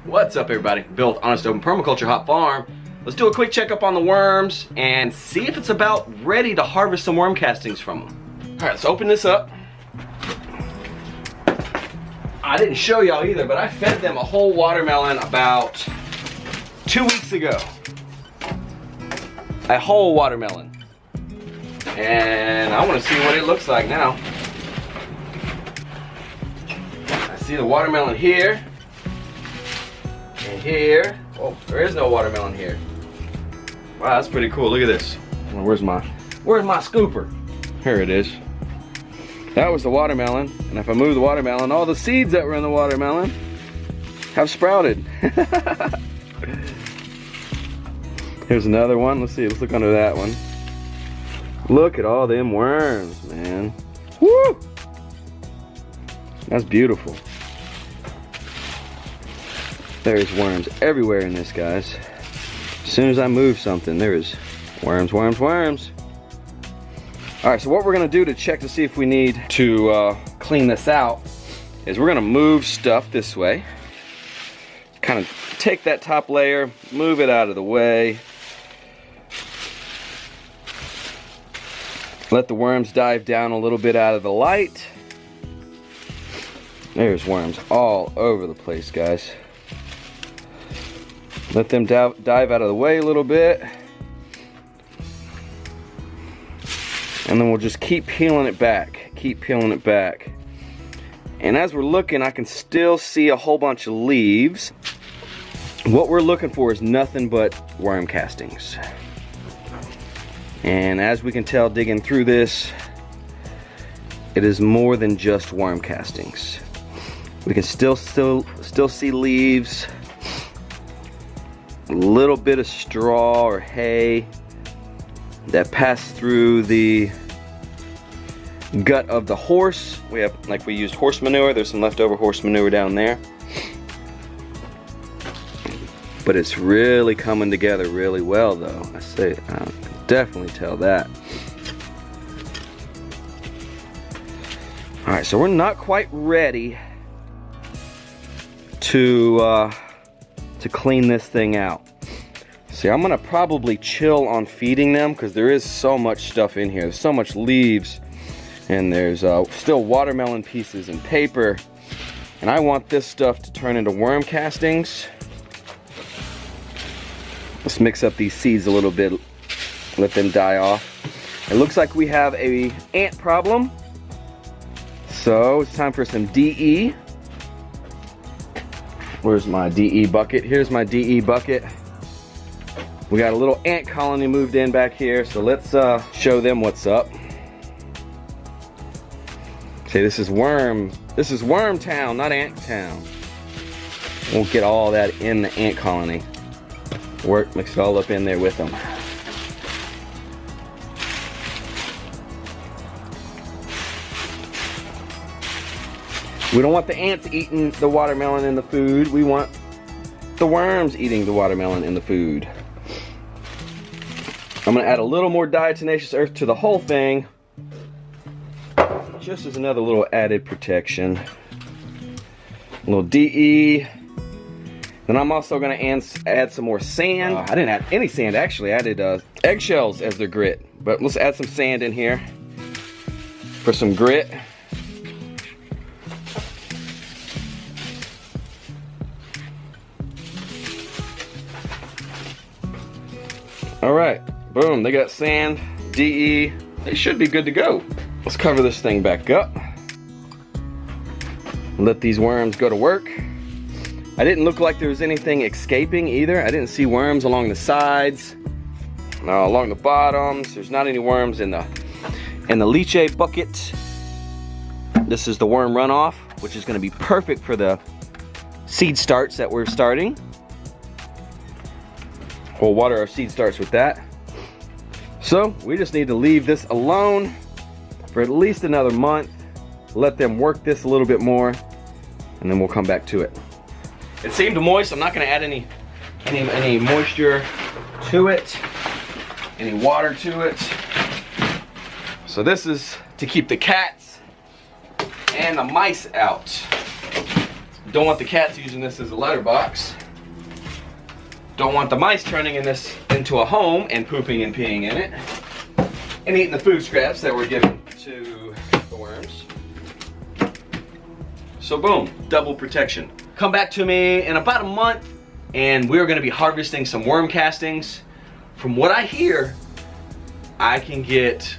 What's up, everybody? Bill with Honest Open Permaculture Hot Farm. Let's do a quick checkup on the worms and see if it's about ready to harvest some worm castings from them. All right, let's open this up. I didn't show y'all either, but I fed them a whole watermelon about 2 weeks ago. A whole watermelon. And I want to see what it looks like now. I see the watermelon here. And here. Oh, there is no watermelon here. Wow, that's pretty cool. Look at this. Where's my scooper? Here it is. That was the watermelon. And if I move the watermelon, all the seeds that were in the watermelon have sprouted. Here's another one. Let's see. Let's look under that one. Look at all them worms, man. Woo! That's beautiful. There's worms everywhere in this, guys. As soon as I move something, there is worms, worms, worms. All right, so what we're gonna do to check to see if we need to clean this out is we're gonna move stuff this way. Kind of take that top layer, move it out of the way. Let the worms dive down a little bit out of the light. There's worms all over the place, guys. Let them dive out of the way a little bit. And then we'll just keep peeling it back. Keep peeling it back. And as we're looking, I can still see a whole bunch of leaves. What we're looking for is nothing but worm castings. And as we can tell digging through this, it is more than just worm castings. We can still see leaves. A little bit of straw or hay that passed through the gut of the horse. We have, like, we used horse manure. There's some leftover horse manure down there. But it's really coming together really well, though. I can definitely tell that. All right, so we're not quite ready to clean this thing out. See, I'm gonna probably chill on feeding them because there is so much stuff in here. There's so much leaves, and there's still watermelon pieces and paper, and I want this stuff to turn into worm castings. Let's mix up these seeds a little bit, let them die off. It looks like we have an ant problem, so it's time for some DE. Where's my DE bucket? Here's my DE bucket. We got a little ant colony moved in back here, so let's show them what's up. Okay, this is worm town, not ant town. We'll get all that in the ant colony. Mix it all up in there with them. We don't want the ants eating the watermelon in the food. We want the worms eating the watermelon in the food. I'm gonna add a little more diatomaceous earth to the whole thing, just as another little added protection. A little DE. Then I'm also gonna add some more sand. I didn't add any sand, actually. I added eggshells as their grit. But let's add some sand in here for some grit. All right, boom, they got sand, DE. They should be good to go. Let's cover this thing back up. Let these worms go to work. I didn't look like there was anything escaping either. I didn't see worms along the sides, along the bottoms. There's not any worms in the leachate bucket. This is the worm runoff, which is gonna be perfect for the seed starts that we're starting. We'll water our seed starts with that. So we just need to leave this alone for at least another month. Let them work this a little bit more, and then we'll come back to it. It seemed moist. I'm not going to add any moisture to it, any water to it. So this is to keep the cats and the mice out. Don't want the cats using this as a letterbox. Don't want the mice turning into a home and pooping and peeing in it. And eating the food scraps that were given to the worms. So boom, double protection. Come back to me in about a month and we're gonna be harvesting some worm castings. From what I hear, I can get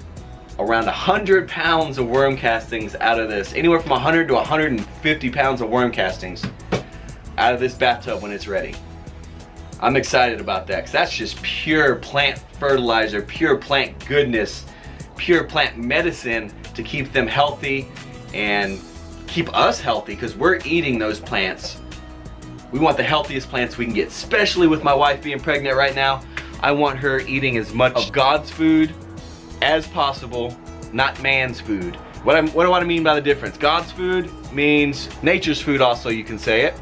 around 100 pounds of worm castings out of this. Anywhere from 100 to 150 pounds of worm castings out of this bathtub when it's ready. I'm excited about that because that's just pure plant fertilizer, pure plant goodness, pure plant medicine to keep them healthy and keep us healthy because we're eating those plants. We want the healthiest plants we can get, especially with my wife being pregnant right now. I want her eating as much of God's food as possible, not man's food. What do I mean by the difference? God's food means nature's food also, you can say it,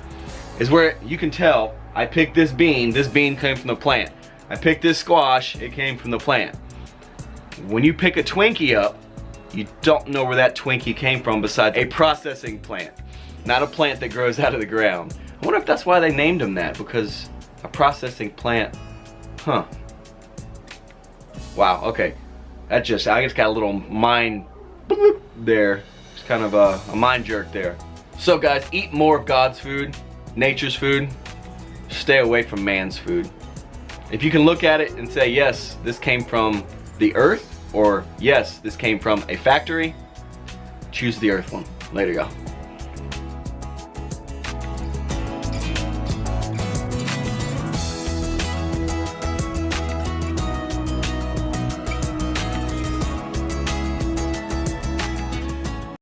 is where you can tell I picked this bean came from the plant. I picked this squash, it came from the plant. When you pick a Twinkie up, you don't know where that Twinkie came from besides a processing plant, not a plant that grows out of the ground. I wonder if that's why they named them that, because a processing plant, huh. Wow, okay. I just got a little mind there. It's kind of a mind jerk there. So guys, eat more of God's food, nature's food. Stay away from man's food. If you can look at it and say, yes, this came from the earth, or yes, this came from a factory, choose the earth one. Later, y'all.